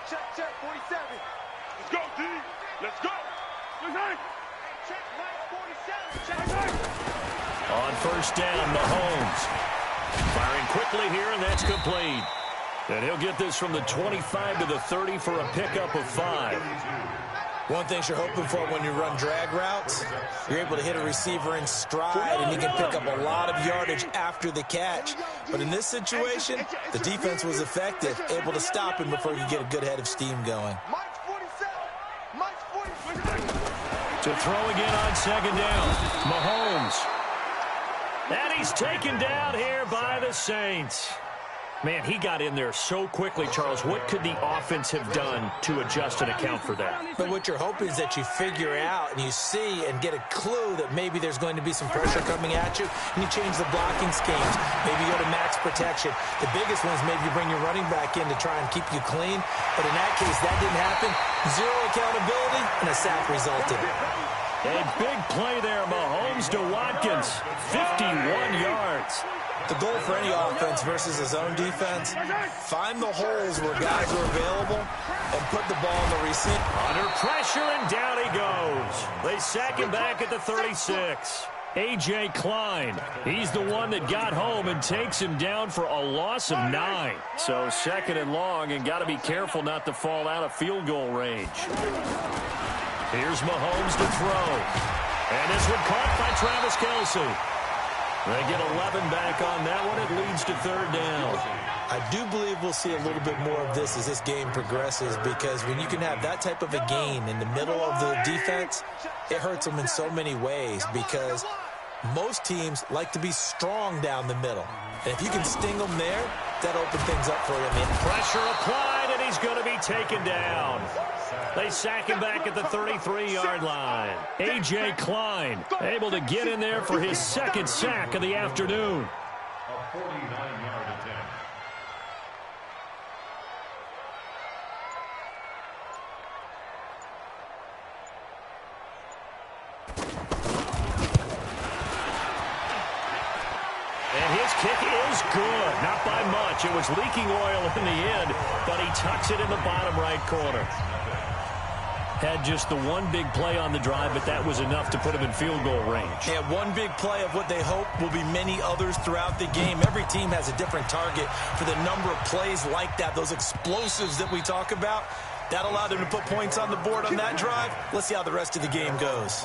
Check, check, 47. Let's go, D. Let's go. Check, right, 47. Check. On first down, Mahomes. Firing quickly here, and that's complete. And he'll get this from the 25 to the 30 for a pickup of 5. One thing you're hoping for when you run drag routes, you're able to hit a receiver in stride, and he can pick up a lot of yardage after the catch. But in this situation, the defense was effective, able to stop him before you get a good head of steam going. To throw again on second down, Mahomes. And he's taken down here by the Saints. Man, he got in there so quickly, Charles. What could the offense have done to adjust and account for that? But what you're hoping is that you figure out and you see and get a clue that maybe there's going to be some pressure coming at you, and you change the blocking schemes. Maybe you go to max protection. The biggest one is maybe you bring your running back in to try and keep you clean. But in that case, that didn't happen. Zero accountability, and a sack resulted. A big play there, Mahomes to Watkins. 51 yards. The goal for any offense versus his own defense, find the holes where guys are available and put the ball in the receiver. Under pressure, and down he goes. They sack him back at the 36. A.J. Klein, he's the one that got home and takes him down for a loss of 9. So second and long, and got to be careful not to fall out of field goal range. Here's Mahomes to throw. And this one caught by Travis Kelce. They get 11 back on that one. It leads to third down. I do believe we'll see a little bit more of this as this game progresses, because when you can have that type of a gain in the middle of the defense, it hurts them in so many ways, because most teams like to be strong down the middle. And if you can sting them there, that opens things up for you, man. Pressure applied, and he's going to be taken down. They sack him back at the 33-yard line. A.J. Klein able to get in there for his second sack of the afternoon. A 49-yard attempt. And his kick is good. Not by much. It was leaking oil in the end, but he tucks it in the bottom right corner. Had just the one big play on the drive, but that was enough to put him in field goal range. Yeah, one big play of what they hope will be many others throughout the game. Every team has a different target for the number of plays like that, those explosives that we talk about. That allowed them to put points on the board on that drive. Let's see how the rest of the game goes.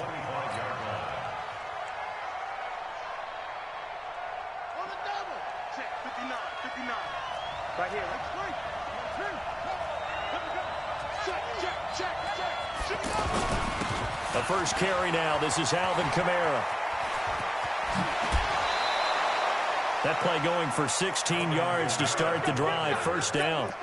Right here, The first carry now. This is Alvin Kamara. That play going for 16 yards to start the drive. First down.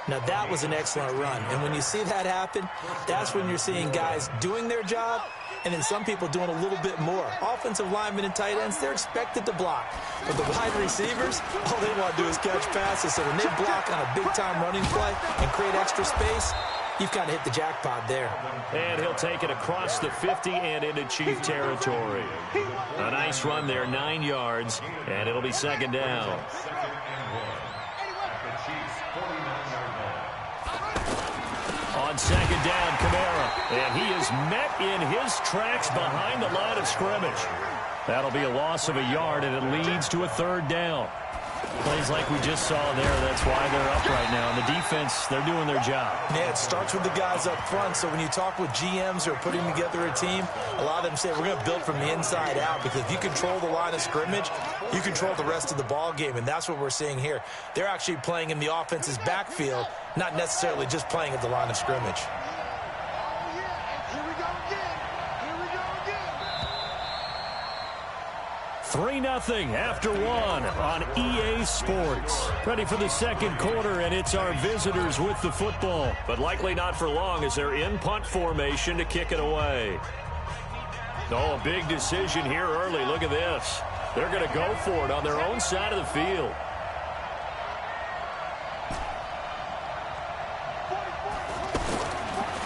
Now, that was an excellent run. And when you see that happen, that's when you're seeing guys doing their job, and then some people doing a little bit more. Offensive linemen and tight ends, they're expected to block. But the wide receivers, all they want to do is catch passes. So when they block on a big-time running play and create extra space, you've kind of hit the jackpot there. And he'll take it across the 50 and into Chief territory. A nice run there, 9 yards, and it'll be second down. On second down, Kamara. And he is met in his tracks behind the line of scrimmage. That'll be a loss of a yard, and it leads to a third down. Plays like we just saw there, that's why they're up right now. And the defense, they're doing their job. Yeah, it starts with the guys up front. So when you talk with GMs who are putting together a team, a lot of them say we're going to build from the inside out, because if you control the line of scrimmage, you control the rest of the ball game. And that's what we're seeing here. They're actually playing in the offense's backfield, not necessarily just playing at the line of scrimmage. 3-0 after one on EA Sports. Ready for the second quarter, and it's our visitors with the football. But likely not for long, as they're in punt formation to kick it away. Oh, a big decision here early. Look at this. They're going to go for it on their own side of the field.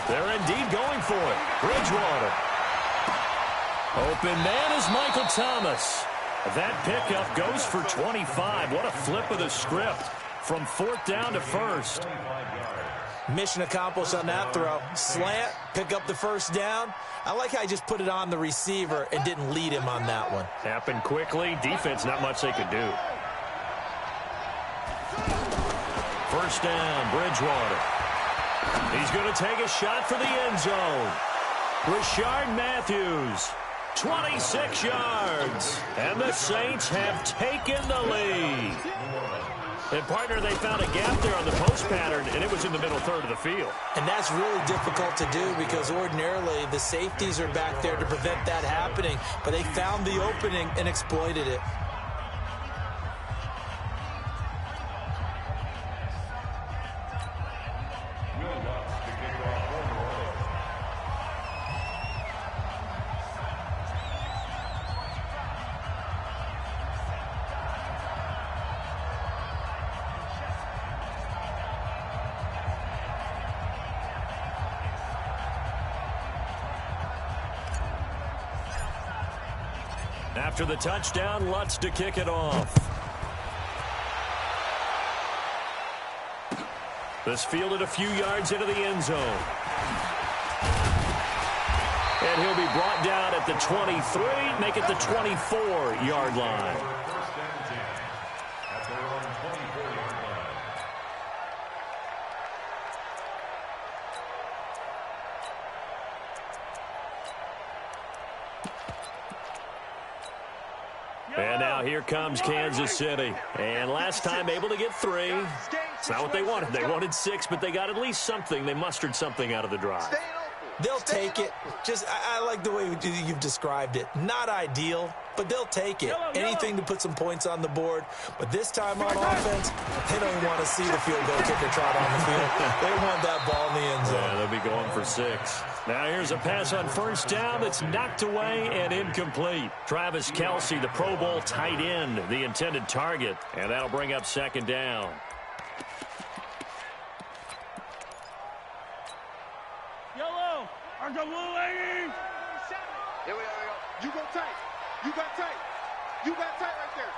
They're indeed going for it. Bridgewater. Open man is Michael Thomas. That pickup goes for 25. What a flip of the script from 4th down to 1st. Mission accomplished on that throw. Slant, pick up the 1st down. I like how he just put it on the receiver and didn't lead him on that one. Happened quickly. Defense, not much they could do. 1st down, Bridgewater. He's going to take a shot for the end zone. Rashard Matthews, 26 yards. And the Saints have taken the lead. And, partner, they found a gap there on the post pattern, and it was in the middle third of the field. And that's really difficult to do because ordinarily the safeties are back there to prevent that happening. But they found the opening and exploited it. After the touchdown, Lutz to kick it off. This fielded a few yards into the end zone. And he'll be brought down at the 23, make it the 24-yard line. And now here comes Kansas City. And last time able to get 3. It's not what they wanted. They wanted 6, but they got at least something. They mustered something out of the drive. They'll take it. I like the way you've described it. Not ideal, but they'll take it. Anything to put some points on the board. But this time on offense, they don't want to see the field goal kicker trot on the field. They want that ball in the end zone. Yeah, they'll be going for 6. Now here's a pass on 1st down that's knocked away and incomplete. Travis Kelce, the Pro Bowl tight end, the intended target. And that'll bring up 2nd down. Yellow, RWA. Here we go. You go tight. You got tight. You got tight right there.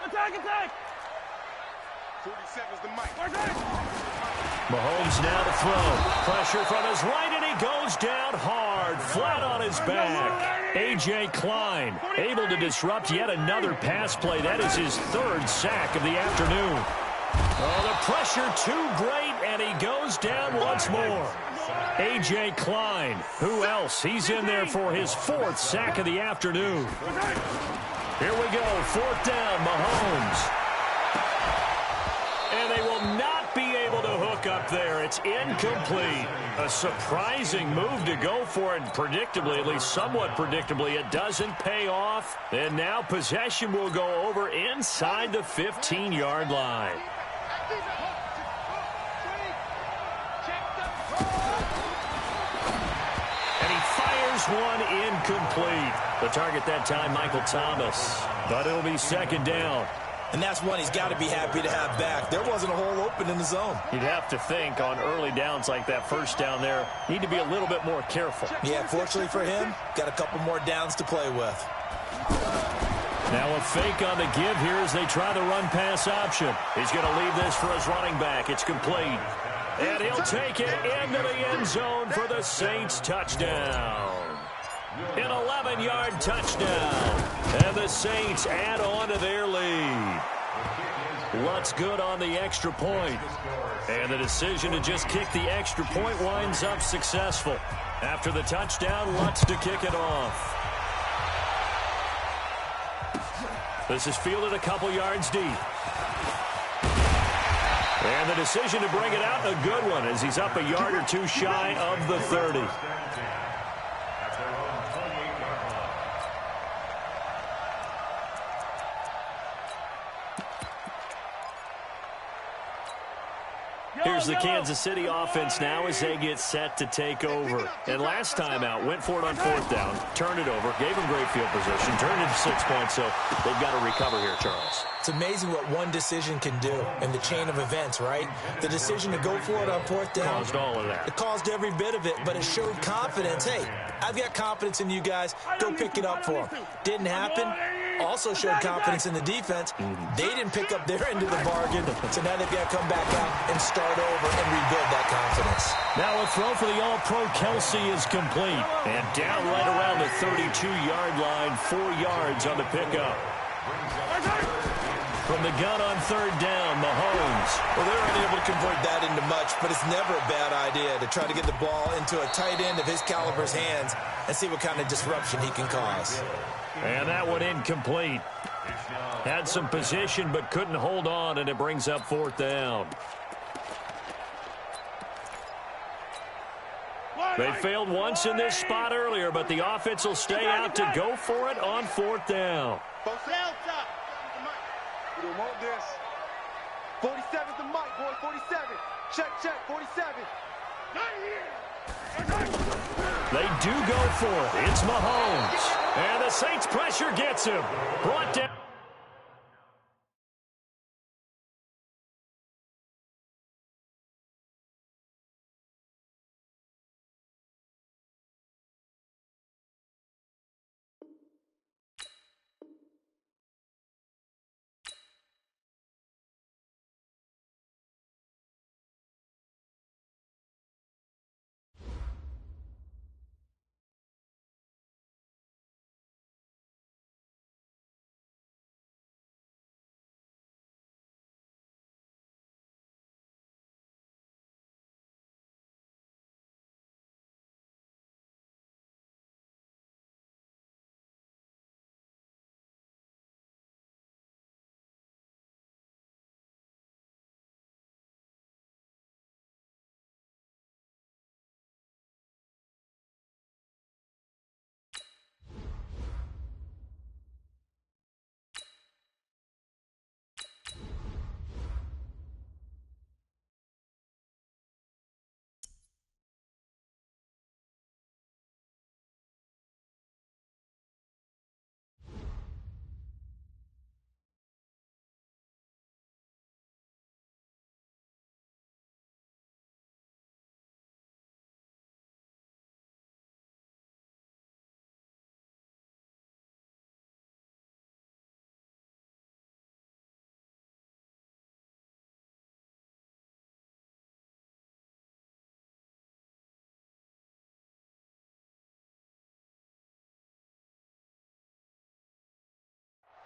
Attack. 47's the mic. Mahomes now to throw. Pressure from his right, and he goes down hard, flat on his back. A.J. Klein able to disrupt yet another pass play. That is his 3rd sack of the afternoon. Oh, the pressure too great, and he goes down once more. A.J. Klein, who else? He's in there for his 4th sack of the afternoon. Here we go, 4th down, Mahomes. And they will not be able to hook up there. It's incomplete. A surprising move to go for it, and predictably, at least somewhat predictably, it doesn't pay off. And now possession will go over inside the 15-yard line. And he fires one incomplete. The target that time, Michael Thomas. But it'll be 2nd down. And that's one he's got to be happy to have back. There wasn't a hole open in the zone. You'd have to think on early downs like that 1st down there, need to be a little bit more careful. Yeah, fortunately for him, got a couple more downs to play with. Now a fake on the give here as they try the run-pass option. He's going to leave this for his running back. It's complete. And he'll take it into the end zone for the Saints touchdown. An 11-yard touchdown. And the Saints add on to their lead. Lutz good on the extra point. And the decision to just kick the extra point winds up successful. After the touchdown, Lutz to kick it off. This is fielded a couple yards deep. And the decision to bring it out, a good one, as he's up a yard or 2 shy of the 30. Here's the Kansas City offense now as they get set to take over. And last time out, went for it on 4th down, turned it over, gave them great field position, turned it into 6 points, so they've got to recover here, Charles. It's amazing what one decision can do in the chain of events, right? The decision to go for it on 4th down. Caused all of that. It caused every bit of it, but it showed confidence. Hey, I've got confidence in you guys. Go pick it up for them. Didn't happen. Also showed confidence in the defense. They didn't pick up their end of the bargain, so now they've got to come back out and start over and rebuild that confidence. Now a throw for the All-Pro Kelsey is complete. And down right around the 32-yard line, 4 yards on the pickup. From the gun on 3rd down, Mahomes. Well, they're unable to convert that into much, but it's never a bad idea to try to get the ball into a tight end of his caliber's hands and see what kind of disruption he can cause. And that one incomplete. Had some position but couldn't hold on, and it brings up 4th down. They failed once in this spot earlier, but the offense will stay out to go for it on 4th down. We don't want this. 47's the mic, boy. 47. Check, 47. They do go for it. It's Mahomes. And the Saints pressure gets him. Brought down.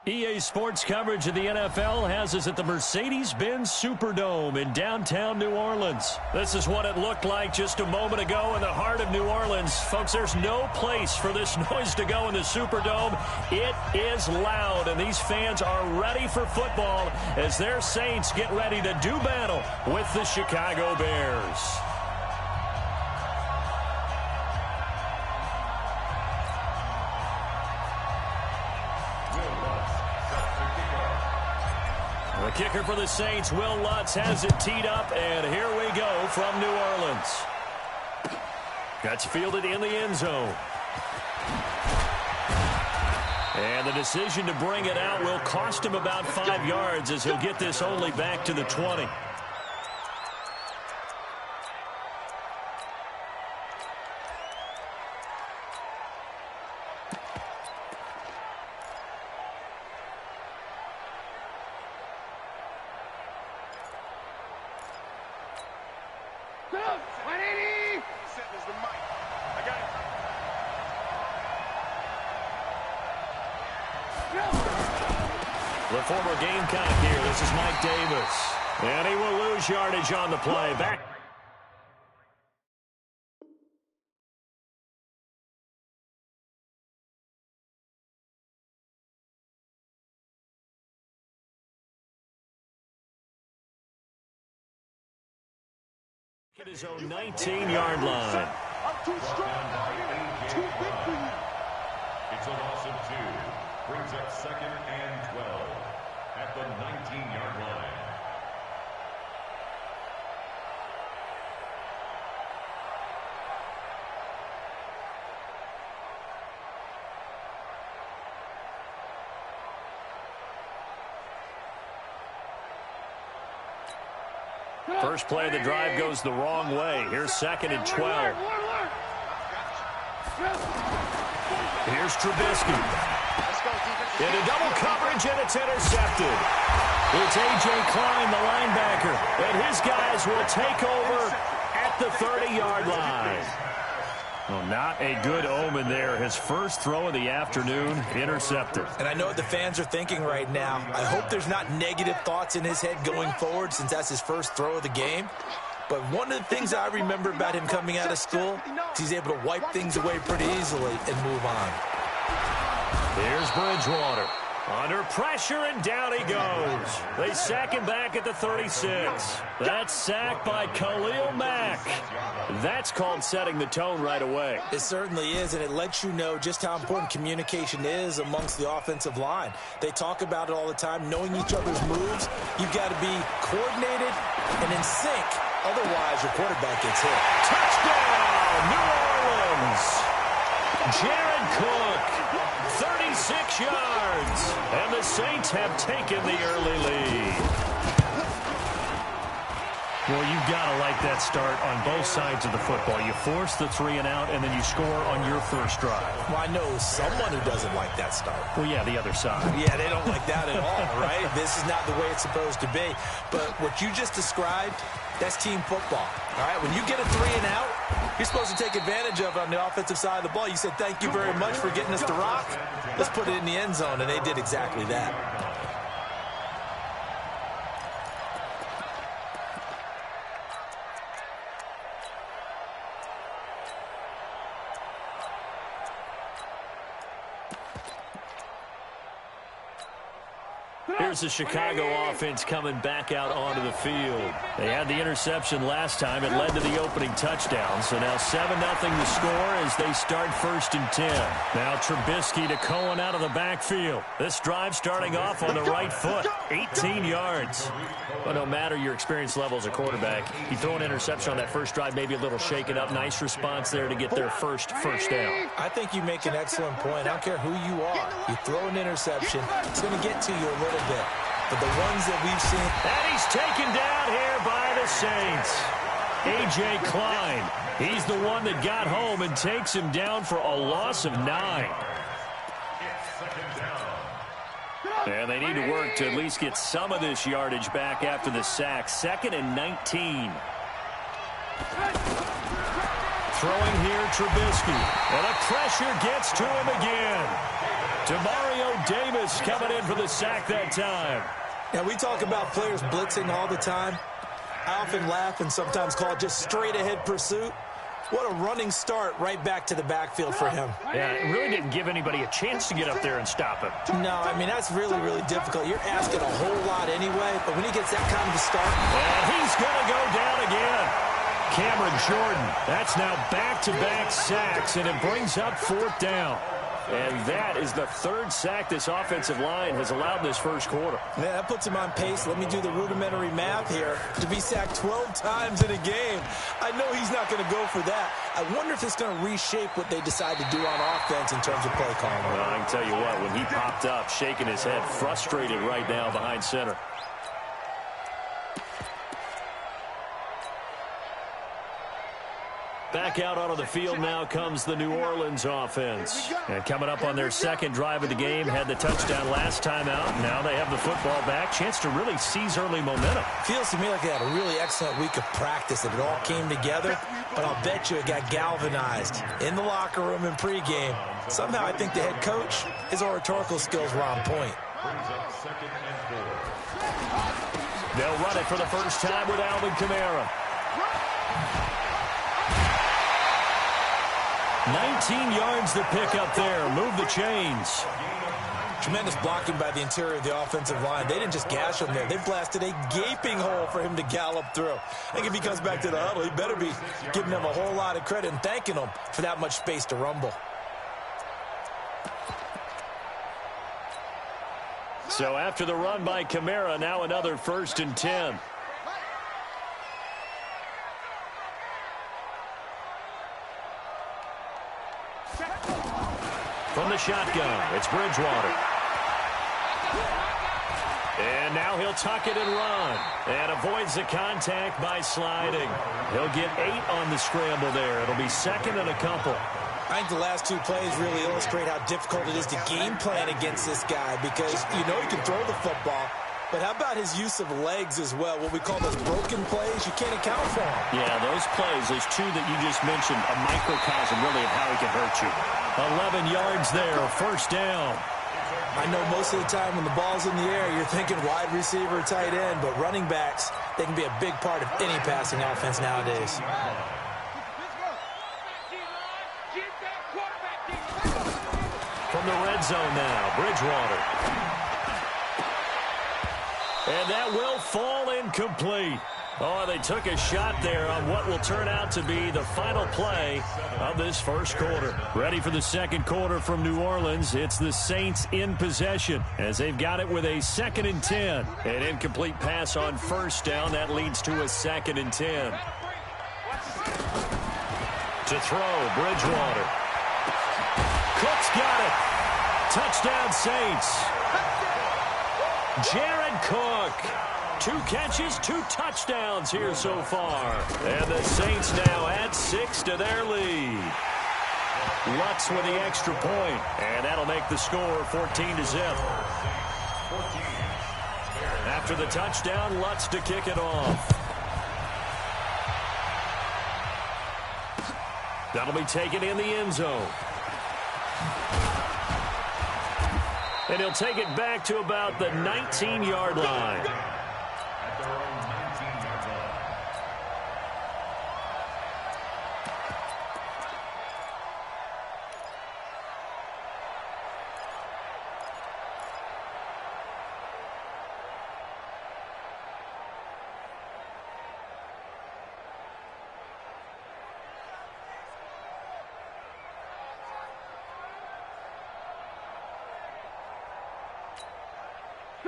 EA Sports coverage of the NFL has us at the Mercedes-Benz Superdome in downtown New Orleans. This is what it looked like just a moment ago in the heart of New Orleans. Folks, there's no place for this noise to go in the Superdome. It is loud, and these fans are ready for football as their Saints get ready to do battle with the Chicago Bears. The kicker for the Saints, Will Lutz, has it teed up, and here we go from New Orleans. That's fielded in the end zone. And the decision to bring it out will cost him about 5 yards as he'll get this only back to the 20. The former Gamecock here. This is Mike Davis. And he will lose yardage on the play. Back. At his own 19-yard line. I'm too strong. Too big for you. It's a loss of 2. Brings up 2nd and 12 at the 19-yard line. First play of the drive goes the wrong way. Here's 2nd and 12. Here's Trubisky. Into double coverage, and it's intercepted. It's A.J. Klein, the linebacker, and his guys will take over at the 30-yard line. Well, not a good omen there. His first throw of the afternoon, intercepted. And I know what the fans are thinking right now. I hope there's not negative thoughts in his head going forward since that's his first throw of the game. But one of the things I remember about him coming out of school is he's able to wipe things away pretty easily and move on. Here's Bridgewater. Under pressure, and down he goes. They sack him back at the 36. That's sacked by Khalil Mack. That's called setting the tone right away. It certainly is, and it lets you know just how important communication is amongst the offensive line. They talk about it all the time, knowing each other's moves. You've got to be coordinated and in sync. Otherwise, your quarterback gets hit. Touchdown, New Orleans. Jared Cook. 36 yards, and the Saints have taken the early lead. Well, you've got to like that start on both sides of the football. You force the 3 and out, and then you score on your first drive. Well, I know someone who doesn't like that start. Well, yeah, the other side. Yeah, they don't like that at all, right? This is not the way it's supposed to be. But what you just described, that's team football, all right? When you get a 3 and out, you're supposed to take advantage of it on the offensive side of the ball. You said, thank you very much for getting us to rock. Let's put it in the end zone, and they did exactly that. Here's the Chicago offense coming back out onto the field. They had the interception last time. It led to the opening touchdown. So now 7-0 the score as they start 1st and 10. Now Trubisky to Cohen out of the backfield. This drive starting off on the right foot. 18 yards. But no matter your experience level as a quarterback, you throw an interception on that first drive, maybe a little shaken up. Nice response there to get their first down. I think you make an excellent point. I don't care who you are. You throw an interception, it's going to get to you a little bit. But the ones that we've seen... And he's taken down here by the Saints. A.J. Klein. He's the one that got home and takes him down for a loss of 9. And they need to work to at least get some of this yardage back after the sack. 2nd and 19. Throwing here, Trubisky. And the pressure gets to him again. Demario Davis coming in for the sack that time. Now, we talk about players blitzing all the time. I often laugh and sometimes call it just straight-ahead pursuit. What a running start right back to the backfield for him. Yeah, it really didn't give anybody a chance to get up there and stop him. No, I mean, that's really, really difficult. You're asking a whole lot anyway, but when he gets that kind of a start... And he's going to go down again. Cameron Jordan, that's now back-to-back sacks, and it brings up 4th down. And that is the 3rd sack this offensive line has allowed this first quarter. Man, that puts him on pace. Let me do the rudimentary math here. To be sacked 12 times in a game, I know he's not going to go for that. I wonder if it's going to reshape what they decide to do on offense in terms of play calling. Well, I can tell you what, when he popped up, shaking his head, frustrated right now behind center. Back out onto the field now comes the New Orleans offense. And coming up on their 2nd drive of the game, had the touchdown last time out. Now they have the football back. Chance to really seize early momentum. Feels to me like they had a really excellent week of practice and it all came together. But I'll bet you it got galvanized in the locker room in pregame. Somehow I think the head coach, his oratorical skills were on point. They'll run it for the first time with Alvin Kamara. 19 yards to pick up there. Move the chains. Tremendous blocking by the interior of the offensive line. They didn't just gash him there. They blasted a gaping hole for him to gallop through. I think if he comes back to the huddle, he better be giving them a whole lot of credit and thanking them for that much space to rumble. So after the run by Kamara, now another 1st and 10. From the shotgun, it's Bridgewater. And now he'll tuck it and run. And avoids the contact by sliding. He'll get 8 on the scramble there. It'll be second and a couple. I think the last 2 plays really illustrate how difficult it is to game plan against this guy because you know he can throw the football, but how about his use of legs as well, what we call those broken plays? You can't account for them. Yeah, those plays, those 2 that you just mentioned, a microcosm really of how he can hurt you. 11 yards there, first down. I know most of the time when the ball's in the air, you're thinking wide receiver, tight end, but running backs, they can be a big part of any passing offense nowadays. From the red zone now, Bridgewater. And that will fall incomplete. Oh, they took a shot there on what will turn out to be the final play of this first quarter. Ready for the second quarter from New Orleans. It's the Saints in possession as they've got it with a 2nd and 10. An incomplete pass on first down. That leads to a 2nd and 10. To throw, Bridgewater. Cook's got it. Touchdown, Saints. Jared Cook. 2 catches, 2 touchdowns here so far. And the Saints now add 6 to their lead. Lutz with the extra point. And that'll make the score 14-0. After the touchdown, Lutz to kick it off. That'll be taken in the end zone. And he'll take it back to about the 19-yard line.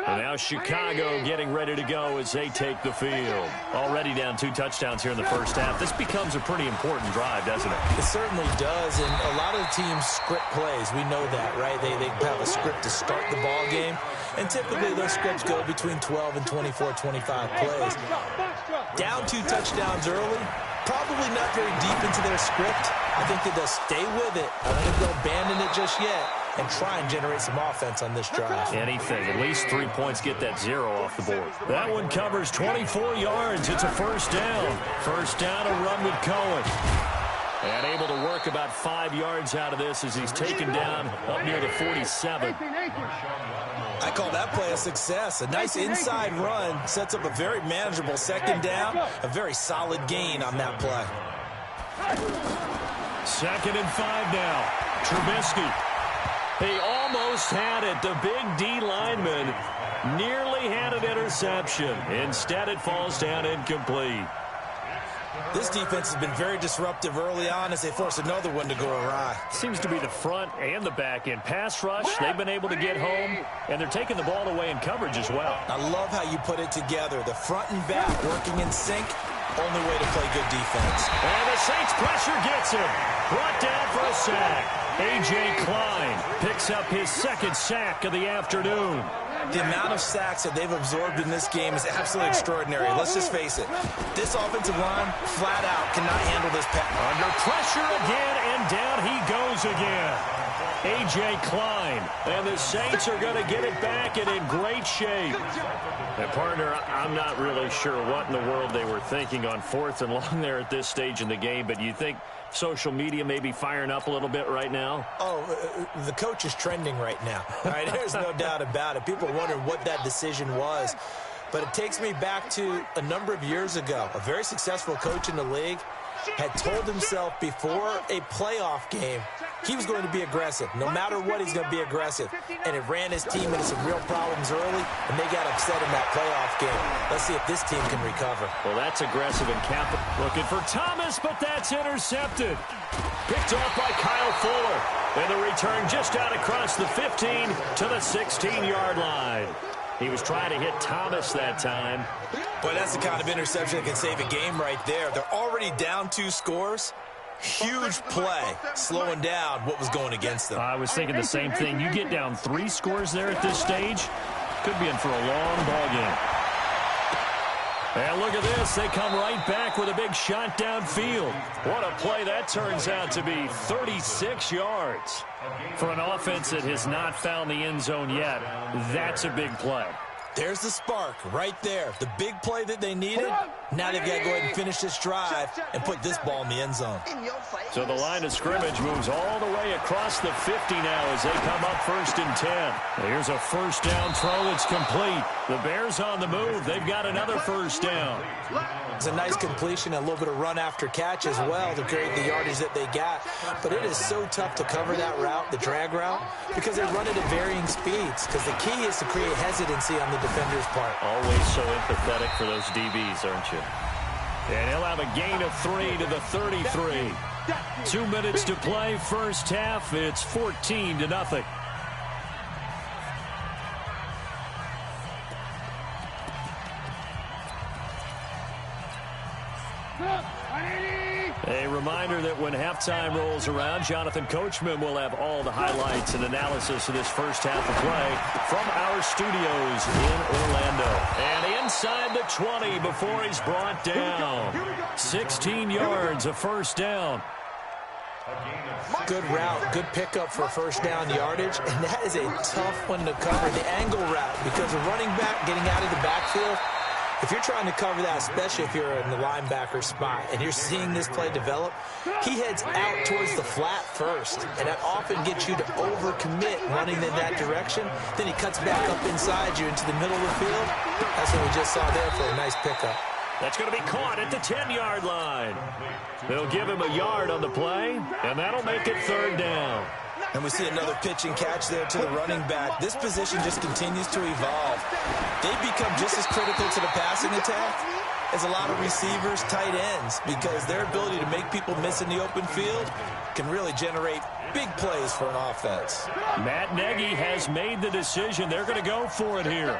And now Chicago getting ready to go as they take the field. Already down 2 touchdowns here in the first half. This becomes a pretty important drive, doesn't it? It certainly does, and a lot of teams script plays. We know that, right? They have a script to start the ball game, and typically those scripts go between 12 and 24, 25 plays. Down 2 touchdowns early, probably not very deep into their script. I think that they'll stay with it. I don't think they'll abandon it just yet and try and generate some offense on this drive. Anything. At least 3 points, get that 0 off the board. That one covers 24 yards. It's a first down. First down, a run with Cohen. And able to work about 5 yards out of this as he's taken down up near the 47. I call that play a success. A nice inside run sets up a very manageable second down. A very solid gain on that play. 2nd and 5 now. Trubisky. He almost had it. The big D lineman nearly had an interception. Instead, it falls down incomplete. This defense has been very disruptive early on as they force another one to go awry. Seems to be the front and the back end. Pass rush, they've been able to get home, and they're taking the ball away in coverage as well. I love how you put it together. The front and back working in sync. Only way to play good defense. And the Saints pressure gets him. Brought down for a sack. A.J. Klein picks up his 2nd sack of the afternoon. The amount of sacks that they've absorbed in this game is absolutely extraordinary. Let's just face it. This offensive line, flat out, cannot handle this pass. Under pressure again, and down he goes again. A.J. Klein. And the Saints are going to get it back and in great shape. And, partner, I'm not really sure what in the world they were thinking on 4th and long there at this stage in the game, but you think social media may be firing up a little bit right now? Oh, the coach is trending right now. Right? There's no doubt about it. People are wondering what that decision was. But it takes me back to a number of years ago. A very successful coach in the league had told himself before a playoff game he was going to be aggressive. No matter what, he's going to be aggressive. And it ran his team into some real problems early, and they got upset in that playoff game. Let's see if this team can recover. Well, that's aggressive and capital. Looking for Thomas, but that's intercepted. Picked off by Kyle Fuller. And the return just out across the 15 to the 16-yard line. He was trying to hit Thomas that time. Boy, that's the kind of interception that can save a game right there. They're already down 2 scores. Huge play, slowing down what was going against them. I was thinking the same thing. You get down 3 scores there at this stage, could be in for a long ball game. And look at this. They come right back with a big shot downfield. What a play that turns out to be. 36 yards. For an offense that has not found the end zone yet, that's a big play. There's the spark right there. The big play that they needed. Now they've got to go ahead and finish this drive and put this ball in the end zone. So the line of scrimmage moves all the way across the 50 now as they come up 1st and 10. Here's a first down throw that's complete. The Bears on the move. They've got another first down. It's a nice completion, a little bit of run after catch as well to create the yardage that they got. But it is so tough to cover that route, the drag route, because they run it at varying speeds. Because the key is to create hesitancy on the defender's part. Always so empathetic for those DBs, aren't you? And he'll have a gain of 3 to the 33. 2 minutes to play, first half. It's 14-0. A reminder that when halftime rolls around, Jonathan Coachman will have all the highlights and analysis of this first half of play from our studios in Orlando. And inside the 20 before he's brought down. 16 yards, a first down. Good route, good pickup for first down yardage, and that is a tough one to cover, the angle route, because a running back getting out of the backfield, if you're trying to cover that, especially if you're in the linebacker spot and you're seeing this play develop, he heads out towards the flat first, and that often gets you to overcommit running in that direction. Then he cuts back up inside you into the middle of the field. That's what we just saw there for a nice pickup. That's going to be caught at the 10-yard line. They'll give him a yard on the play, and that'll make it third down. And we see another pitch and catch there to the running back. This position just continues to evolve. They become just as critical to the passing attack as a lot of receivers, tight ends, because their ability to make people miss in the open field can really generate big plays for an offense. Matt Nagy has made the decision. They're going to go for it here.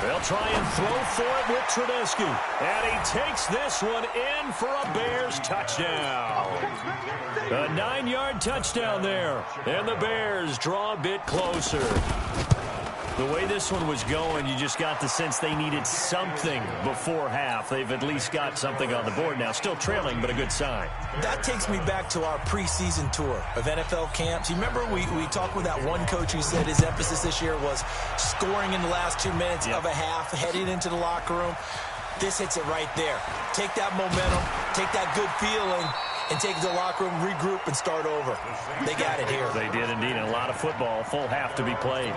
They'll try and throw for it with Trubisky. And he takes this one in for a Bears touchdown. A 9-yard touchdown there. And the Bears draw a bit closer. The way this one was going, you just got the sense they needed something before half. They've at least got something on the board now. Still trailing, but a good sign. That takes me back to our preseason tour of NFL camps. You remember we talked with that one coach who said his emphasis this year was scoring in the last 2 minutes of a half, heading into the locker room. This hits it right there. Take that momentum, take that good feeling, and take it to the locker room, regroup, and start over. They got it here. They did indeed. And a lot of football, full half to be played.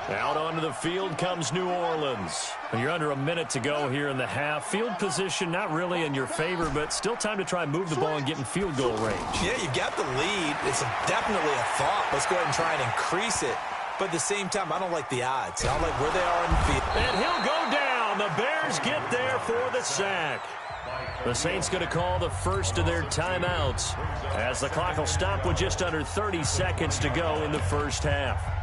Out onto the field comes New Orleans. You're under a minute to go here in the half. Field position not really in your favor, but still time to try and move the ball and get in field goal range. Yeah, you've got the lead. It's definitely a thought. Let's go ahead and try and increase it. But at the same time, I don't like the odds. I don't like where they are in the field. And he'll go down. The Bears get there for the sack. The Saints going to call the first of their timeouts as the clock will stop with just under 30 seconds to go in the first half.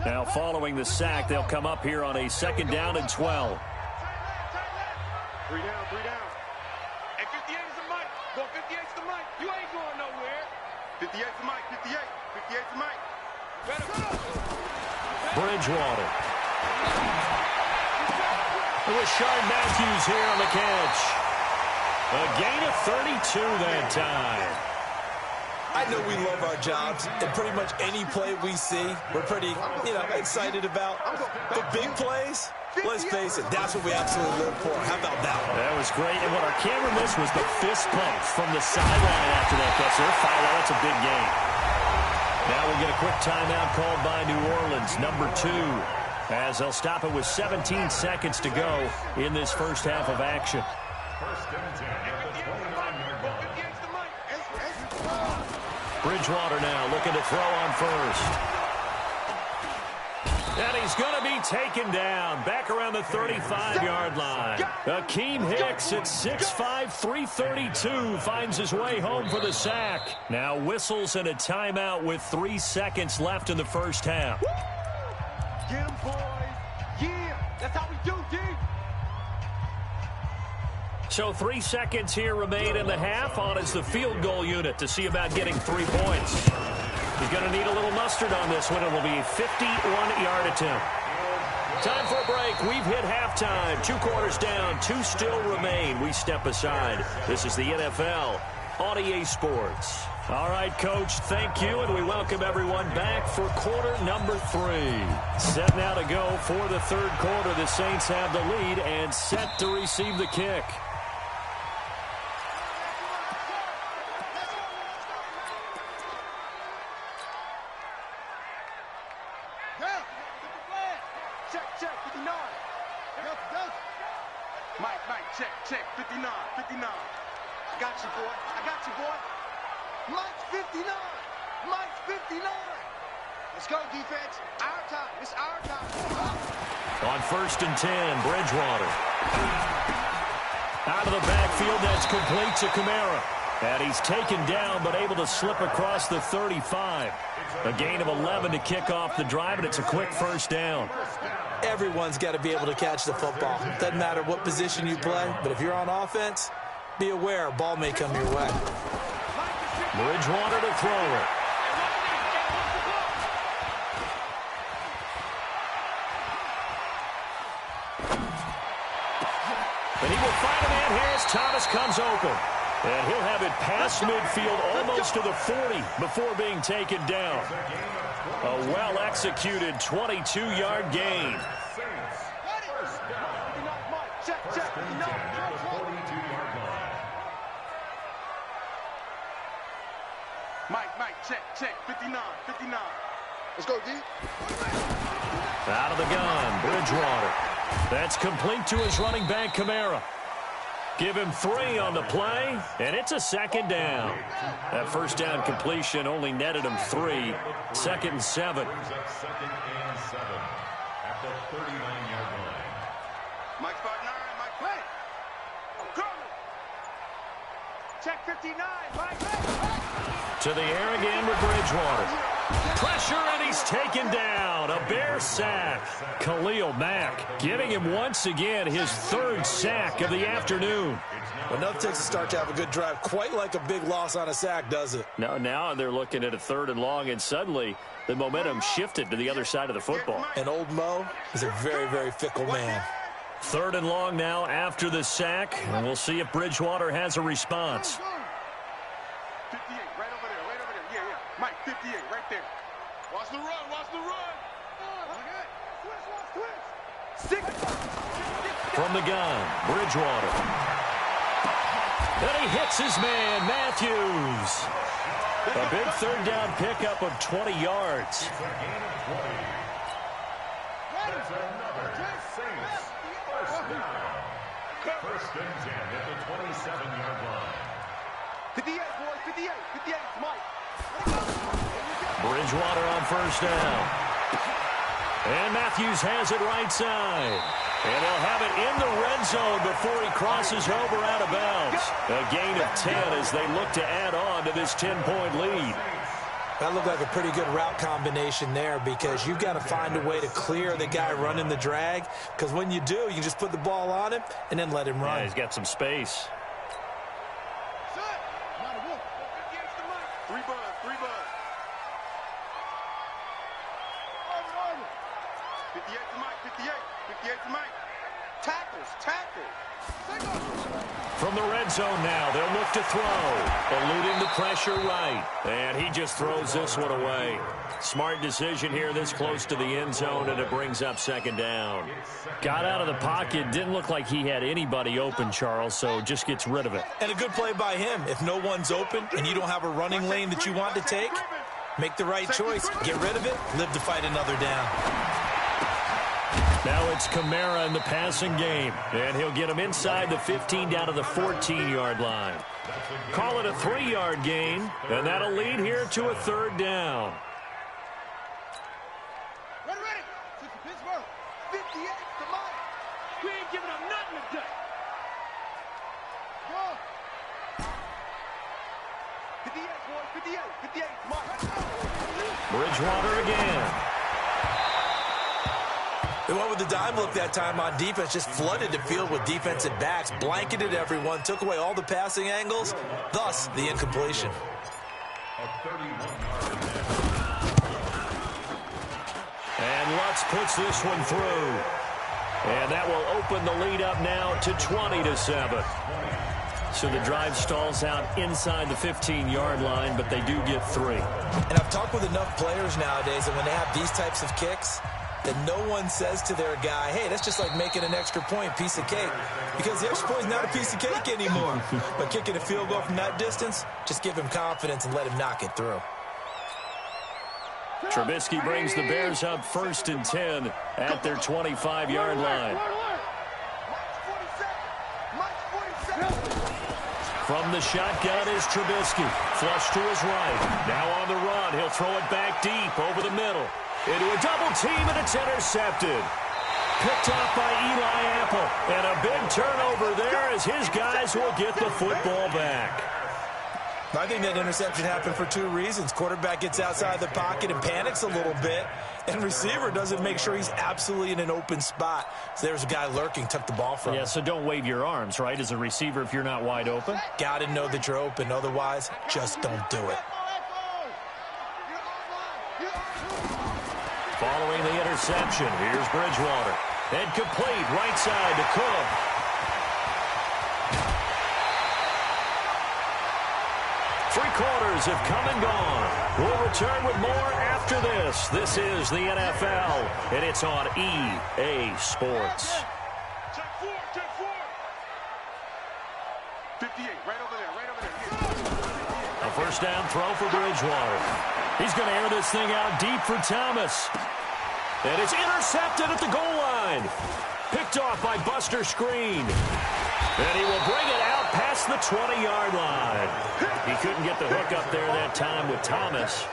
Now, following the sack, they'll come up here on a 2nd down and 12. 3 down, 3 down. Hey, 58 is the mic. Go 58's the mic. You ain't going nowhere. 58's the mic. 58's the mic. Bridgewater. Rashard Matthews here on the catch. A gain of 32 that time. I know we love our jobs, and pretty much any play we see, we're pretty, excited about. But big plays, let's face it, that's what we absolutely live for. How about that one? That was great, and what our camera missed was the fist pump from the sideline after that catch. They're fouled. That's a big gain. Now we'll get a quick timeout called by New Orleans, number 2, as they'll stop it with 17 seconds to go in this first half of action. Bridgewater now looking to throw on first. And he's going to be taken down back around the 35-yard line. Akeem Hicks at 6'5", 332 finds his way home for the sack. Now whistles and a timeout with 3 seconds left in the first half. Get him, boys. Yeah, that's how we do, D. So 3 seconds here remain in the half. On is the field goal unit to see about getting 3 points. He's going to need a little mustard on this one. It will be a 51-yard attempt. Time for a break. We've hit halftime. 2 quarters down. 2 still remain. We step aside. This is the NFL on EA Sports. All right, Coach, thank you, and we welcome everyone back for quarter number 3. Set now to go for the third quarter. The Saints have the lead and set to receive the kick. Check, 59. I got you, boy. Mike's 59. Let's go, defense. Our time. It's our time. On 1st and 10, Bridgewater. Out of the backfield, that's complete to Kamara. And he's taken down, but able to slip across the 35. A gain of 11 to kick off the drive, and it's a quick first down. Everyone's got to be able to catch the football. Doesn't matter what position you play, but if you're on offense, be aware a ball may come your way. Bridgewater to throw it. And he will find a man here as Thomas comes open. And he'll have it past midfield almost to the 40 before being taken down. A well-executed 22-yard gain. Mike, check, 59. Let's go, D. Out of the gun, Bridgewater. That's complete to his running back, Kamara. Give him 3 on the play, and it's a second down. That first down completion only netted him 3. 2nd and 7. Second and 7 at the 39-yard line. Mike's 5'9", Mike, play. I'm coming. Check 59, Mike. To the air again with Bridgewater. Pressure, and he's taken down. A Bear sack. Khalil Mack giving him once again his 3rd sack of the afternoon. Enough takes to start to have a good drive. Quite like a big loss on a sack, does it? Now they're looking at a 3rd and long, and suddenly the momentum shifted to the other side of the football. And old Mo is a very, very fickle man. 3rd and long now after the sack, and we'll see if Bridgewater has a response. 58, right over there. Yeah. Mike, 58, right there. Watch the run. Switch. From the gun, Bridgewater. And he hits his man, Matthews. A big 3rd down pickup of 20 yards. It's a gain of 20. That's another Saints first down. 1st and 10 at the 27-yard line. 58, boys, 58, Mike. Bridgewater on 1st down. And Matthews has it right side. And he'll have it in the red zone before he crosses over out of bounds. A gain of 10 as they look to add on to this 10-point lead. That looked like a pretty good route combination there because you've got to find a way to clear the guy running the drag. Because when you do, you can just put the ball on him and then let him run. Yeah, he's got some space. 3 buzz. 58 to Mike, 58 to Mike. Tackles. From the red zone now, they'll look to throw. Eluding the pressure right. And he just throws this one away. Smart decision here this close to the end zone, and it brings up 2nd down. Got out of the pocket. Didn't look like he had anybody open, Charles, so just gets rid of it. And a good play by him. If no one's open and you don't have a running lane that you want to take, make the right choice. Get rid of it. Live to fight another down. Now it's Kamara in the passing game, and he'll get him inside the 15 down to the 14-yard line. Call it a 3-yard gain, and that'll lead here to a 3rd down. Ready. ain't giving up nothing today. 58, boy, 58, 58. Bridgewater again. They went with the dime look that time on defense, just flooded the field with defensive backs, blanketed everyone, took away all the passing angles, thus the incompletion. And Lutz puts this one through. And that will open the lead up now to 20-7. So the drive stalls out inside the 15-yard line, but they do get 3. And I've talked with enough players nowadays that when they have these types of kicks, that no one says to their guy, hey, that's just like making an extra point, piece of cake. Because the extra point is not a piece of cake anymore. But kicking a field goal from that distance, just give him confidence and let him knock it through. Trubisky brings the Bears up 1st and 10 at their 25-yard line. From the shotgun is Trubisky. Flush to his right. Now on the run. He'll throw it back deep over the middle. Into a double team, and it's intercepted. Picked off by Eli Apple. And a big turnover there as his guys will get the football back. I think that interception happened for 2 reasons. Quarterback gets outside the pocket and panics a little bit, and receiver doesn't make sure he's absolutely in an open spot. So there's a guy lurking, took the ball from him. Yeah, so don't wave your arms, right, as a receiver if you're not wide open? Got to know that you're open. Otherwise, just don't do it. Following the interception, here's Bridgewater. And complete, right side to Cook. Three quarters have come and gone. We'll return with more after this. This is the NFL, and it's on EA Sports. Check 4. 58, right over there. A first down throw for Bridgewater. He's going to air this thing out deep for Thomas. And it's intercepted at the goal line. Picked off by Buster Screen. And he will bring it out past the 20-yard line. He couldn't get the hook up there that time with Thomas.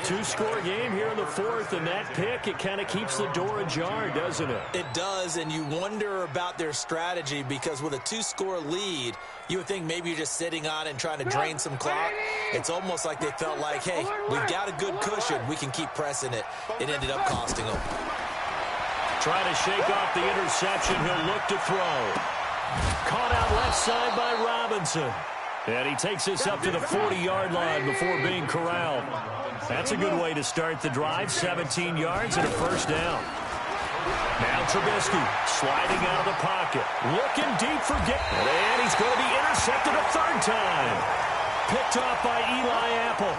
2-score game here in the 4th, and that pick, it kind of keeps the door ajar, doesn't it? It does, and you wonder about their strategy because with a 2-score lead, you would think maybe you're just sitting on and trying to drain some clock. It's almost like they felt like, hey, we've got a good cushion. We can keep pressing it. It ended up costing them. Trying to shake off the interception. He'll look to throw. Caught out left side by Robinson. And he takes this up to the 40-yard line before being corralled. That's a good way to start the drive. 17 yards and a first down. Now Trubisky sliding out of the pocket. Looking deep for and he's going to be intercepted a 3rd time. Picked off by Eli Apple.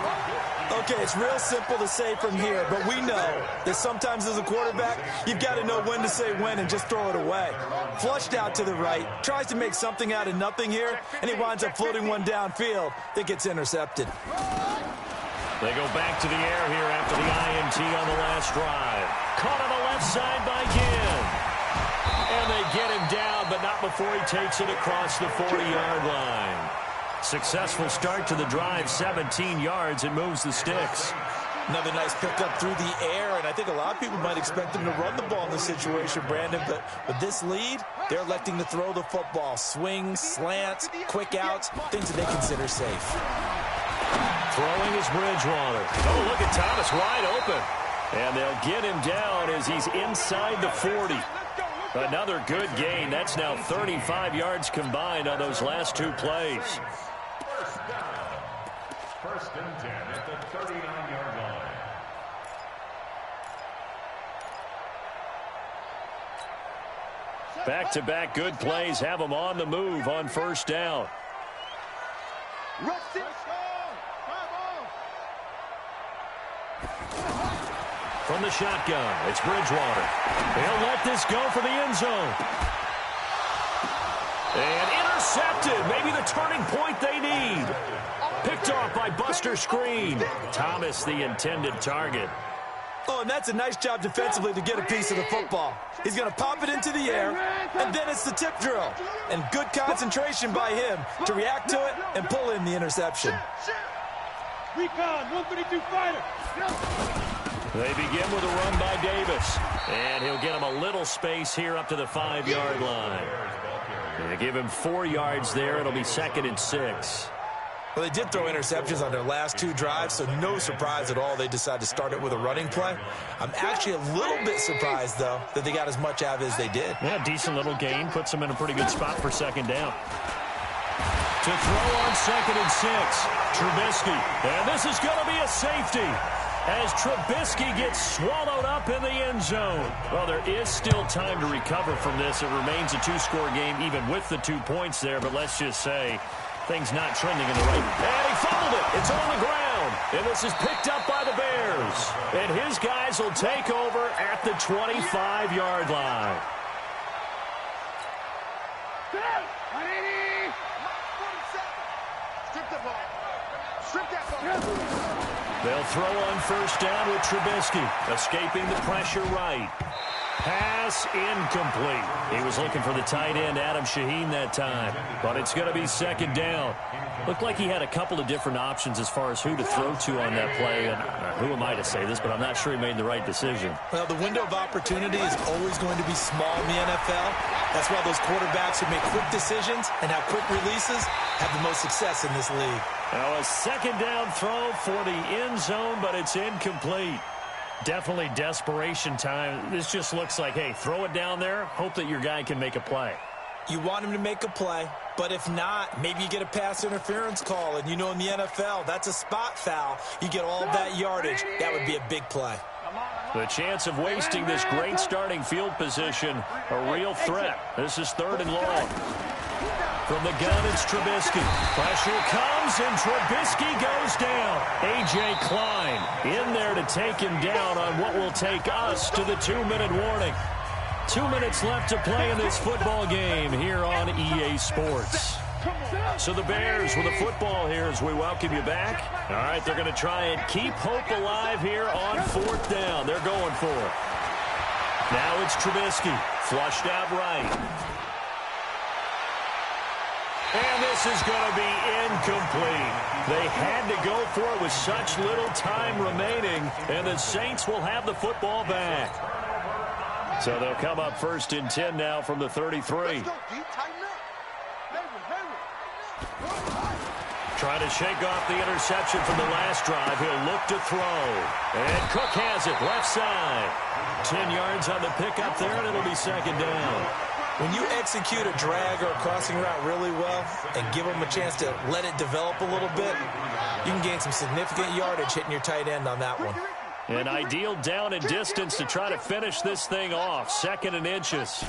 Okay, it's real simple to say from here, but we know that sometimes as a quarterback, you've got to know when to say when and just throw it away. Flushed out to the right, tries to make something out of nothing here, and he winds up floating one downfield that gets intercepted. They go back to the air here after the INT on the last drive. Caught on the left side by Ginn. And they get him down, but not before he takes it across the 40-yard line. Successful start to the drive, 17 yards, and moves the sticks. Another nice pickup through the air, and I think a lot of people might expect him to run the ball in this situation, Brandon, but with this lead, they're electing to throw the football. Swings, slants, quick outs, things that they consider safe. Throwing is Bridgewater. Oh, look at Thomas wide open. And they'll get him down as he's inside the 40. Another good gain. That's now 35 yards combined on those last 2 plays. First and 10 at the 39-yard line. Back-to-back good plays have them on the move on first down. From the shotgun, it's Bridgewater. They'll let this go for the end zone. And intercepted. Maybe the turning point they need. Picked off by Buster Screen. Thomas, the intended target. Oh, and that's a nice job defensively to get a piece of the football. He's going to pop it into the air, and then it's the tip drill. And good concentration by him to react to it and pull in the interception. Recon, 132 fighter. They begin with a run by Davis. And he'll get him a little space here up to the 5-yard line. They give him 4 yards there. It'll be 2nd and 6. Well, they did throw interceptions on their last 2 drives, so no surprise at all they decided to start it with a running play. I'm actually a little bit surprised, though, that they got as much out of it as they did. Yeah, decent little gain. Puts them in a pretty good spot for 2nd down. To throw on 2nd and 6, Trubisky. And this is going to be a safety as Trubisky gets swallowed up in the end zone. Well, there is still time to recover from this. It remains a 2-score game even with the 2 points there, but let's just say things not trending in the right. And he fumbled it. It's on the ground. And this is picked up by the Bears. And his guys will take over at the 25-yard line. They'll throw on 1st down with Trubisky, escaping the pressure right. Pass incomplete. He was looking for the tight end, Adam Shaheen, that time. But it's going to be 2nd down. Looked like he had a couple of different options as far as who to throw to on that play. And who am I to say this, but I'm not sure he made the right decision. Well, the window of opportunity is always going to be small in the NFL. That's why those quarterbacks who make quick decisions and have quick releases have the most success in this league. Now a 2nd down throw for the end zone, but it's incomplete. Definitely desperation time. This just looks like, hey, throw it down there, hope that your guy can make a play. You want him to make a play, but if not, maybe you get a pass interference call, and you know in the NFL, that's a spot foul. You get all of that yardage. That would be a big play. The chance of wasting this great starting field position, a real threat. This is 3rd and long. From the gun, it's Trubisky. Pressure comes, and Trubisky goes down. A.J. Klein in there to take him down on what will take us to the 2-minute warning. 2 minutes left to play in this football game here on EA Sports. So the Bears with the football here as we welcome you back. All right, they're going to try and keep hope alive here on 4th down. They're going for it. Now it's Trubisky, flushed out right. And this is going to be incomplete. They had to go for it with such little time remaining, and the Saints will have the football back. So they'll come up 1st and 10 now from the 33. Trying to shake off the interception from the last drive. He'll look to throw. And Cook has it left side. 10 yards on the pickup there, and it'll be 2nd down. When you execute a drag or a crossing route really well and give them a chance to let it develop a little bit, you can gain some significant yardage hitting your tight end on that one. An ideal down and distance to try to finish this thing off. 2nd and inches.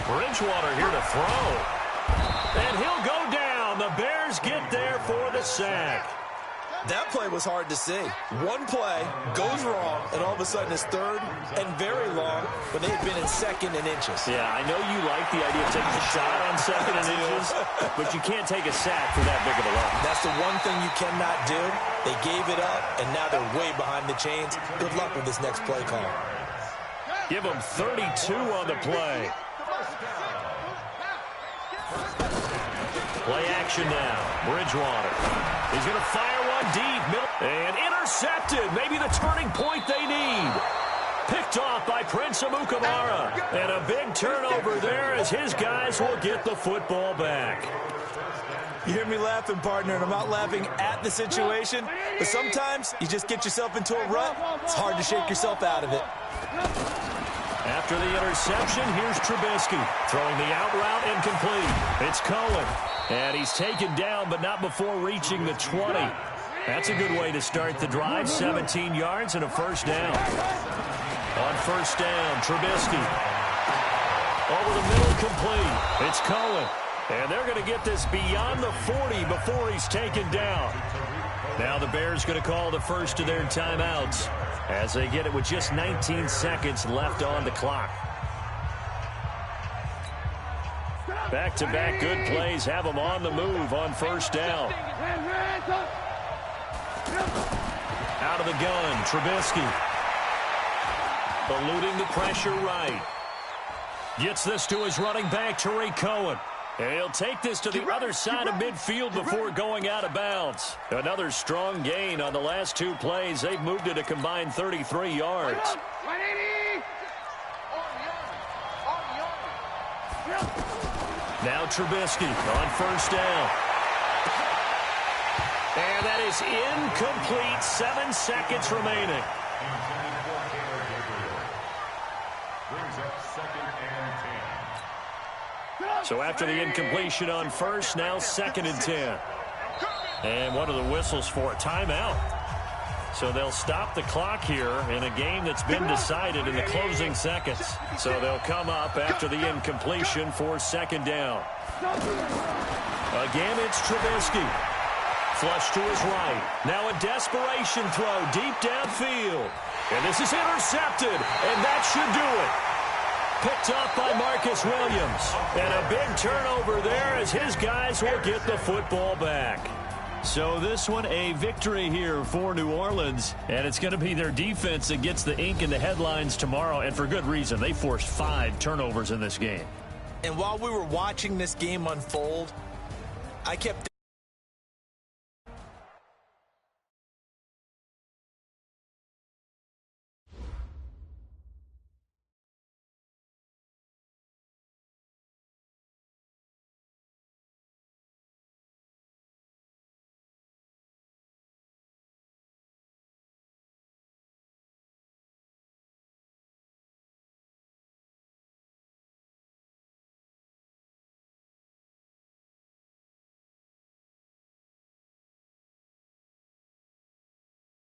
Bridgewater here to throw. And he'll go down. The Bears get there for the sack. That play was hard to see. One play goes wrong, and all of a sudden it's 3rd and very long when they had been in 2nd and inches. Yeah, I know you like the idea of taking a shot on 2nd and inches, but you can't take a sack for that big of a run. That's the one thing you cannot do. They gave it up, and now they're way behind the chains. Good luck with this next play call. Give them 32 on the play. Play action now. Bridgewater. He's going to fire one deep. Middle. And intercepted. Maybe the turning point they need. Picked off by Prince Amukamara. And a big turnover there as his guys will get the football back. You hear me laughing, partner, and I'm not laughing at the situation, but sometimes you just get yourself into a rut. It's hard to shake yourself out of it. After the interception, here's Trubisky. Throwing the out route incomplete. It's Cohen. And he's taken down, but not before reaching the 20. That's a good way to start the drive. 17 yards and a 1st down. On 1st down, Trubisky. Over the middle, complete. It's Cohen. And they're going to get this beyond the 40 before he's taken down. Now the Bears going to call the first of their timeouts as they get it with just 19 seconds left on the clock. Back-to-back good plays have them on the move on 1st down. Out of the gun, Trubisky. Eluding the pressure right. Gets this to his running back, Tariq Cohen. And he'll take this to the other side of midfield before going out of bounds. Another strong gain on the last 2 plays. They've moved it a combined 33 yards. Now Trubisky on first down. And that is incomplete. 7 seconds remaining. Brings up 2nd and 10. So after the incompletion on first, now 2nd and 10. And what are the whistles for? A timeout. So they'll stop the clock here in a game that's been decided in the closing seconds. So they'll come up after the incompletion for 2nd down. Again, it's Trubisky. Flush to his right. Now a desperation throw deep downfield. And this is intercepted, and that should do it. Picked up by Marcus Williams. And a big turnover there as his guys will get the football back. So this one a victory here for New Orleans, and it's going to be their defense that gets the ink in the headlines tomorrow, and for good reason. They forced 5 turnovers in this game. And while we were watching this game unfold, I kept